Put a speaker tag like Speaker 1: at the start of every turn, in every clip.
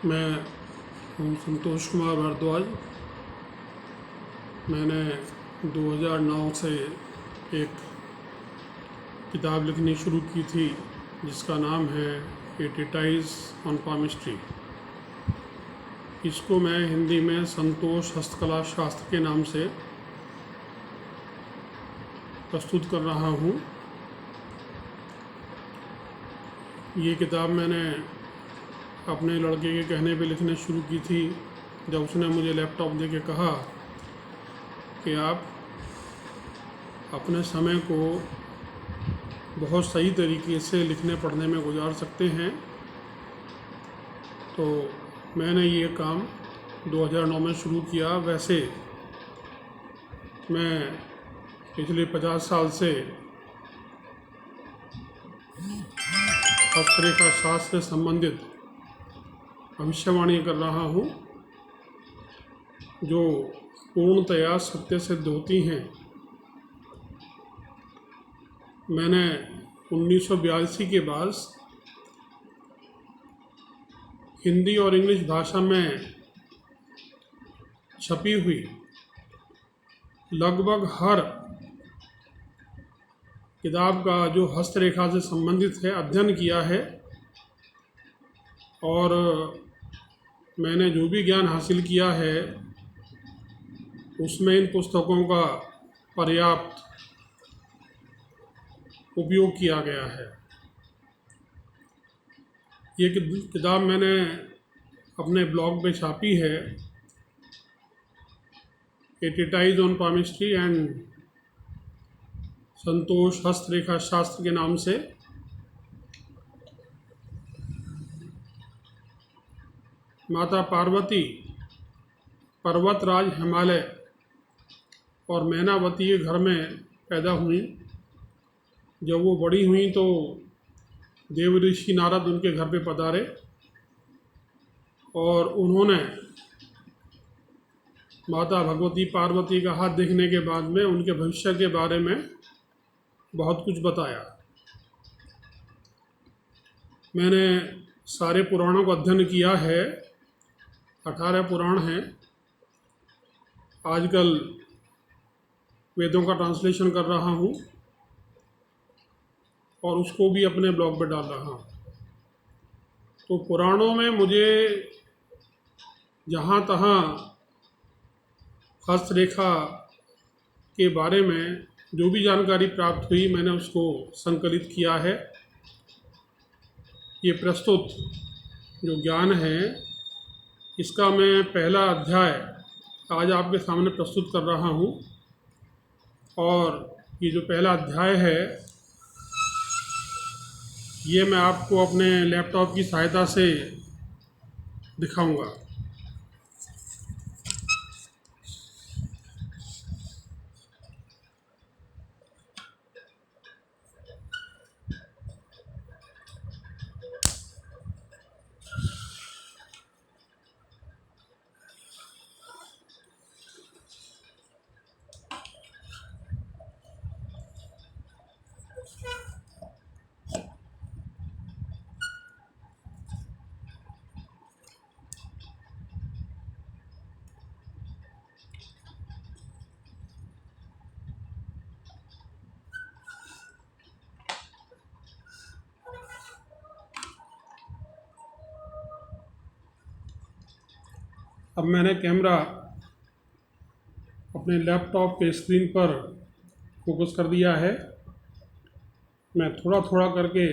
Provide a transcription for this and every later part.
Speaker 1: मैं हूँ संतोष कुमार भारद्वाज। मैंने 2009 से एक किताब लिखनी शुरू की थी जिसका नाम है ए ट्रीटाइज ऑन पामिस्ट्री। इसको मैं हिंदी में संतोष हस्तकला शास्त्र के नाम से प्रस्तुत कर रहा हूँ। ये किताब मैंने अपने लड़के के कहने पे लिखने शुरू की थी जब उसने मुझे लैपटॉप दे के कहा कि आप अपने समय को बहुत सही तरीके से लिखने पढ़ने में गुजार सकते हैं। तो मैंने ये काम 2009 में शुरू किया। वैसे मैं पिछले 50 साल से हस्तरेखा शास्त्र से संबंधित भविष्यवाणी कर रहा हूँ जो पूर्णतया सत्य सिद्ध होती हैं। मैंने 1982 के बाद हिंदी और इंग्लिश भाषा में छपी हुई लगभग हर किताब का जो हस्तरेखा से संबंधित है अध्ययन किया है, और मैंने जो भी ज्ञान हासिल किया है उसमें इन पुस्तकों का पर्याप्त उपयोग किया गया है। ये किताब मैंने अपने ब्लॉग पे छापी है, ए ट्रीटाइज ऑन पामिस्ट्री एंड संतोष हस्तरेखा शास्त्र के नाम से। माता पार्वती पर्वतराज हिमालय और मैनावती के घर में पैदा हुई। जब वो बड़ी हुई तो देव ऋषि नारद उनके घर पे पधारे और उन्होंने माता भगवती पार्वती का हाथ देखने के बाद में उनके भविष्य के बारे में बहुत कुछ बताया। मैंने सारे पुराणों का अध्ययन किया है। 18 पुराण हैं। आजकल वेदों का ट्रांसलेशन कर रहा हूँ और उसको भी अपने ब्लॉग पे डाल रहा हूँ। तो पुराणों में मुझे जहाँ तहाँ हस्तरेखा के बारे में जो भी जानकारी प्राप्त हुई मैंने उसको संकलित किया है। ये प्रस्तुत जो ज्ञान है इसका मैं पहला अध्याय आज आपके सामने प्रस्तुत कर रहा हूँ, और ये जो पहला अध्याय है ये मैं आपको अपने लैपटॉप की सहायता से दिखाऊंगा। अब मैंने कैमरा अपने लैपटॉप के स्क्रीन पर फोकस कर दिया है। मैं थोड़ा थोड़ा करके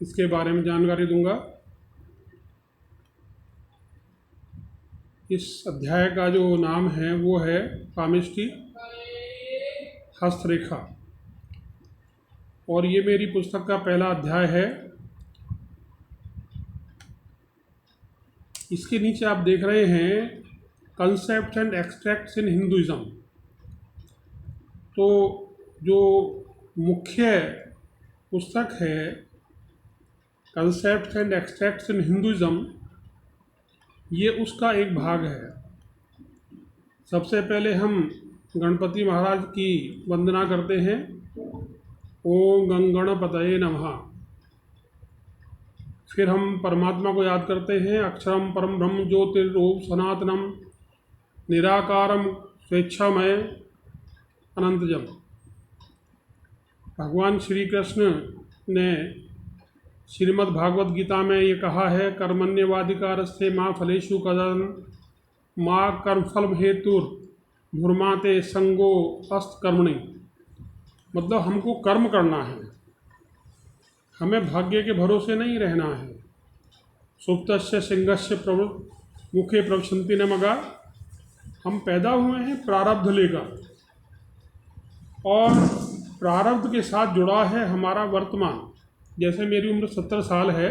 Speaker 1: इसके बारे में जानकारी दूंगा। इस अध्याय का जो नाम है वो है पामिस्ट्री हस्तरेखा, और ये मेरी पुस्तक का पहला अध्याय है। इसके नीचे आप देख रहे हैं concept and extracts in Hinduism. तो जो मुख्य पुस्तक है concept and extracts in Hinduism, ये उसका एक भाग है। सबसे पहले हम गणपति महाराज की वंदना करते हैं। ओम गंगणपतये नमः। फिर हम परमात्मा को याद करते हैं। अक्षरम परम ब्रह्म ज्योतिर्रूप सनातनम निराकारम स्वेच्छामय अनंतजम। भगवान श्री कृष्ण ने श्रीमद् भागवत गीता में ये कहा है, कर्मण्यवाधिकारस्ते माँ फलेषु कदाचन माँ कर्मफल हेतुर भूर्माते संगो अस्त कर्मणि। मतलब हमको कर्म करना है, हमें भाग्य के भरोसे नहीं रहना है। सुप्तस्य सिंहस्य मुखे प्रवसन्ति न मगा। हम पैदा हुए हैं प्रारब्ध लेकर, और प्रारब्ध के साथ जुड़ा है हमारा वर्तमान। जैसे मेरी उम्र 70 साल है,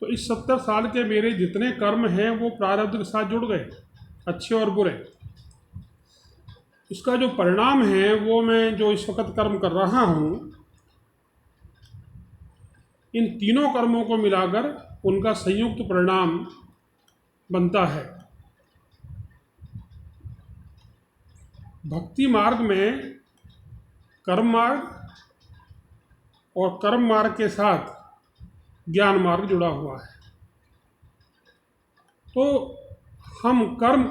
Speaker 1: तो इस 70 साल के मेरे जितने कर्म हैं वो प्रारब्ध के साथ जुड़ गए, अच्छे और बुरे। इसका जो परिणाम है वो मैं जो इस वक्त कर्म कर रहा हूँ, इन तीनों कर्मों को मिलाकर उनका संयुक्त परिणाम बनता है। भक्ति मार्ग में कर्म मार्ग और कर्म मार्ग के साथ ज्ञान मार्ग जुड़ा हुआ है। तो हम कर्म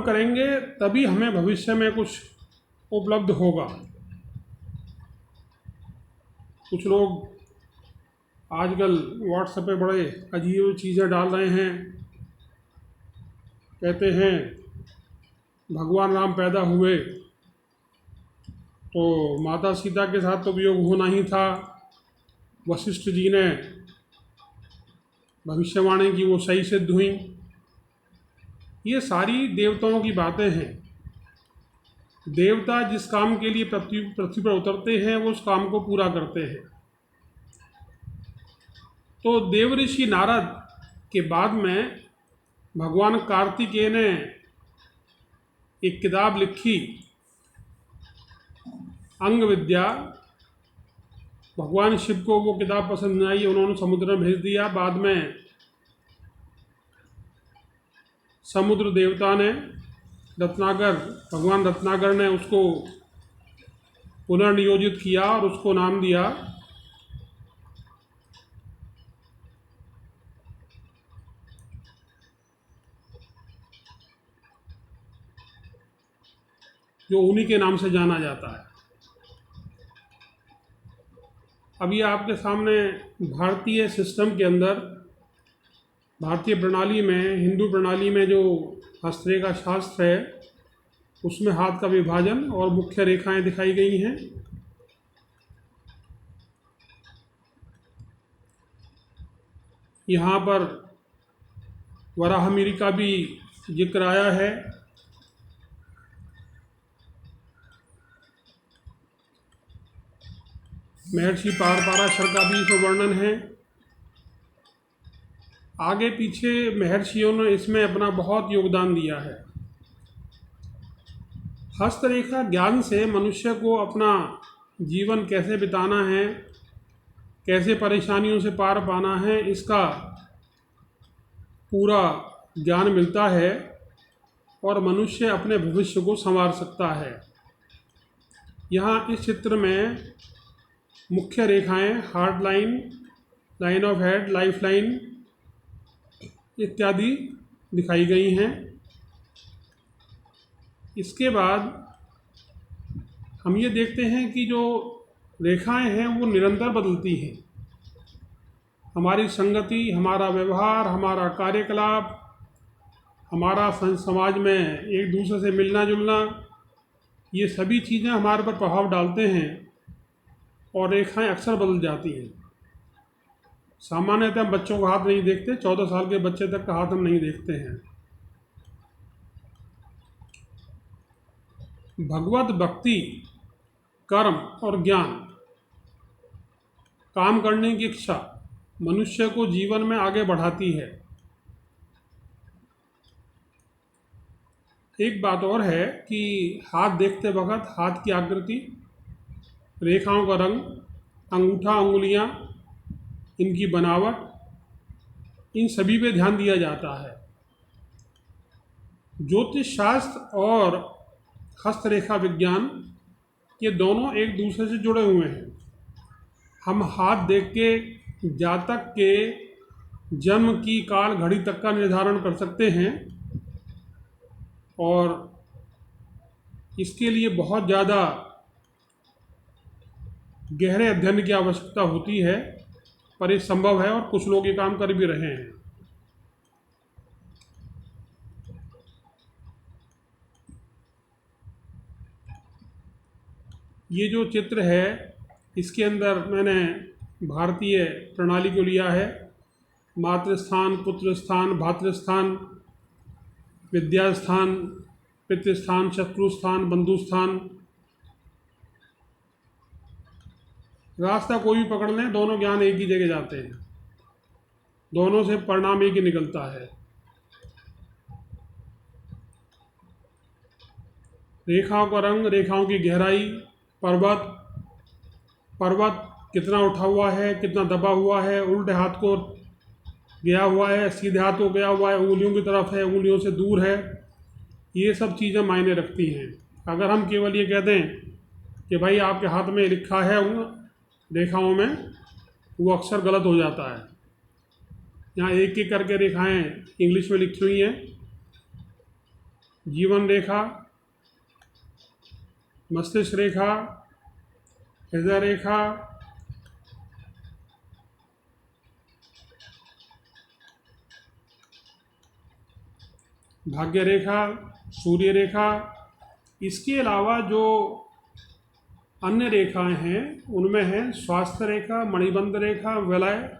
Speaker 1: करेंगे तभी हमें भविष्य में कुछ उपलब्ध होगा। कुछ लोग आजकल व्हाट्सएप पे बड़े अजीब चीज़ें डाल रहे हैं, कहते हैं भगवान राम पैदा हुए तो माता सीता के साथ तो वियोग होना ही था, वशिष्ठ जी ने भविष्यवाणी की वो सही सिद्ध हुई। ये सारी देवताओं की बातें हैं। देवता जिस काम के लिए पृथ्वी पर उतरते हैं वो उस काम को पूरा करते हैं। तो देवऋषि नारद के बाद में भगवान कार्तिकेय ने एक किताब लिखी, अंग विद्या। भगवान शिव को वो किताब पसंद नहीं आई, उन्होंने समुद्र में भेज दिया। बाद में समुद्र देवता ने भगवान रत्नाकर ने उसको पुनर्नियोजित किया और उसको नाम दिया जो उन्हीं के नाम से जाना जाता है। अभी आपके सामने भारतीय सिस्टम के अंदर, भारतीय प्रणाली में, हिंदू प्रणाली में जो हस्तरेखा शास्त्र है उसमें हाथ का विभाजन और मुख्य रेखाएं दिखाई गई हैं। यहाँ पर वराहमिहिर का भी जिक्र आया है। महर्षि पारशर का भी इसमें वर्णन है। आगे पीछे महर्षियों ने इसमें अपना बहुत योगदान दिया है। हस्तरेखा ज्ञान से मनुष्य को अपना जीवन कैसे बिताना है, कैसे परेशानियों से पार पाना है, इसका पूरा ज्ञान मिलता है और मनुष्य अपने भविष्य को संवार सकता है। यहाँ इस चित्र में मुख्य रेखाएं heart line, line of head, life line इत्यादि दिखाई गई हैं। इसके बाद हम ये देखते हैं कि जो रेखाएं हैं वो निरंतर बदलती हैं। हमारी संगति, हमारा व्यवहार, हमारा कार्यकलाप, हमारा समाज में एक दूसरे से मिलना जुलना, ये सभी चीज़ें हमारे पर प्रभाव डालते हैं और रेखाएं अक्सर बदल जाती हैं। सामान्यतः हम बच्चों का हाथ नहीं देखते, 14 साल के बच्चे तक का हाथ हम नहीं देखते हैं। भगवत भक्ति, कर्म और ज्ञान, काम करने की इच्छा मनुष्य को जीवन में आगे बढ़ाती है। एक बात और है कि हाथ देखते वक्त हाथ की आकृति, रेखाओं का रंग, अंगूठा, अंगुलियां, इनकी बनावट, इन सभी पे ध्यान दिया जाता है। ज्योतिष शास्त्र और हस्तरेखा विज्ञान ये दोनों एक दूसरे से जुड़े हुए हैं। हम हाथ देख के जातक के जन्म की काल घड़ी तक का निर्धारण कर सकते हैं और इसके लिए बहुत ज़्यादा गहरे अध्ययन की आवश्यकता होती है, पर ये संभव है और कुछ लोग ये काम कर भी रहे हैं। ये जो चित्र है इसके अंदर मैंने भारतीय प्रणाली को लिया है। मातृस्थान, पुत्रस्थान, भातृस्थान, विद्यास्थान, पितृस्थान, शत्रुस्थान, बंधुस्थान। रास्ता कोई भी पकड़ लें, दोनों ज्ञान एक ही जगह जाते हैं, दोनों से परिणाम एक ही निकलता है। रेखाओं का रंग, रेखाओं की गहराई, पर्वत कितना उठा हुआ है, कितना दबा हुआ है, उल्टे हाथ को गया हुआ है, सीधे हाथ को गया हुआ है, उंगलियों की तरफ है, उंगलियों से दूर है, ये सब चीज़ें मायने रखती हैं। अगर हम केवल ये कह दें कि भाई आपके हाथ में लिखा है रेखाओं में, वो अक्सर गलत हो जाता है। यहाँ एक एक करके रेखाएं इंग्लिश में लिखी हुई हैं। जीवन रेखा, मस्तिष्क रेखा, हृदय रेखा, भाग्य रेखा, सूर्य रेखा। इसके अलावा जो अन्य रेखाएं हैं उनमें है स्वास्थ्य रेखा, मणिबंध रेखा, वलय,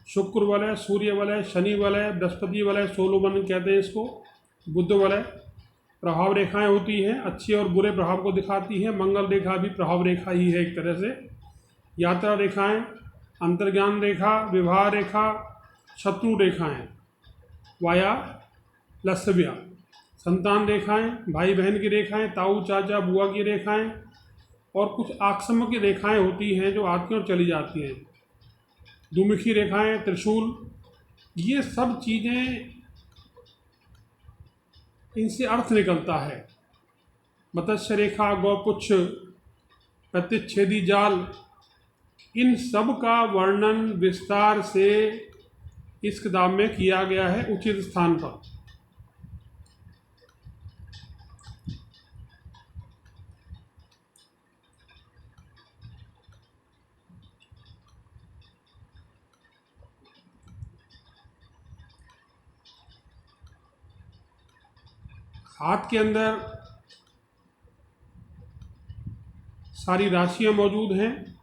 Speaker 1: शुक्र वलय, सूर्य वलय, शनि वलय, बृहस्पति वलय, सोलोवन कहते हैं इसको, बुध वलय। प्रभाव रेखाएं होती हैं, अच्छे और बुरे प्रभाव को दिखाती हैं। मंगल रेखा भी प्रभाव रेखा ही है एक तरह से। यात्रा रेखाएं, अंतर्ज्ञान रेखा, विवाह रेखा, शत्रु रेखाएं, वाया लस्व्या, संतान रेखाएं, भाई बहन की रेखाएं, ताऊ चाचा बुआ की रेखाएं, और कुछ आक्समक की रेखाएं होती हैं जो आती और चली जाती हैं। दुमुखी रेखाएं, त्रिशूल, ये सब चीज़ें, इनसे अर्थ निकलता है। मत्स्य रेखा, गौपुच्छ, प्रतिच्छेदी जाल, इन सब का वर्णन विस्तार से इस किताब में किया गया है उचित स्थान पर। हाथ के अंदर सारी राशियां मौजूद हैं।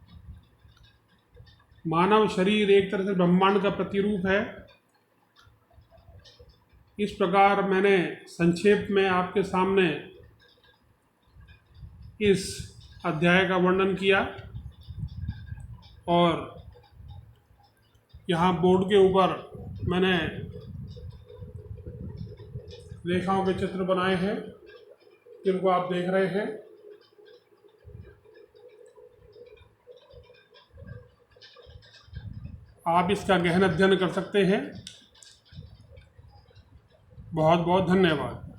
Speaker 1: मानव शरीर एक तरह से ब्रह्मांड का प्रतिरूप है। इस प्रकार मैंने संक्षेप में आपके सामने इस अध्याय का वर्णन किया और यहाँ बोर्ड के ऊपर मैंने रेखाओं के चित्र बनाए हैं जिनको आप देख रहे हैं। आप इसका गहन अध्ययन कर सकते हैं। बहुत बहुत धन्यवाद।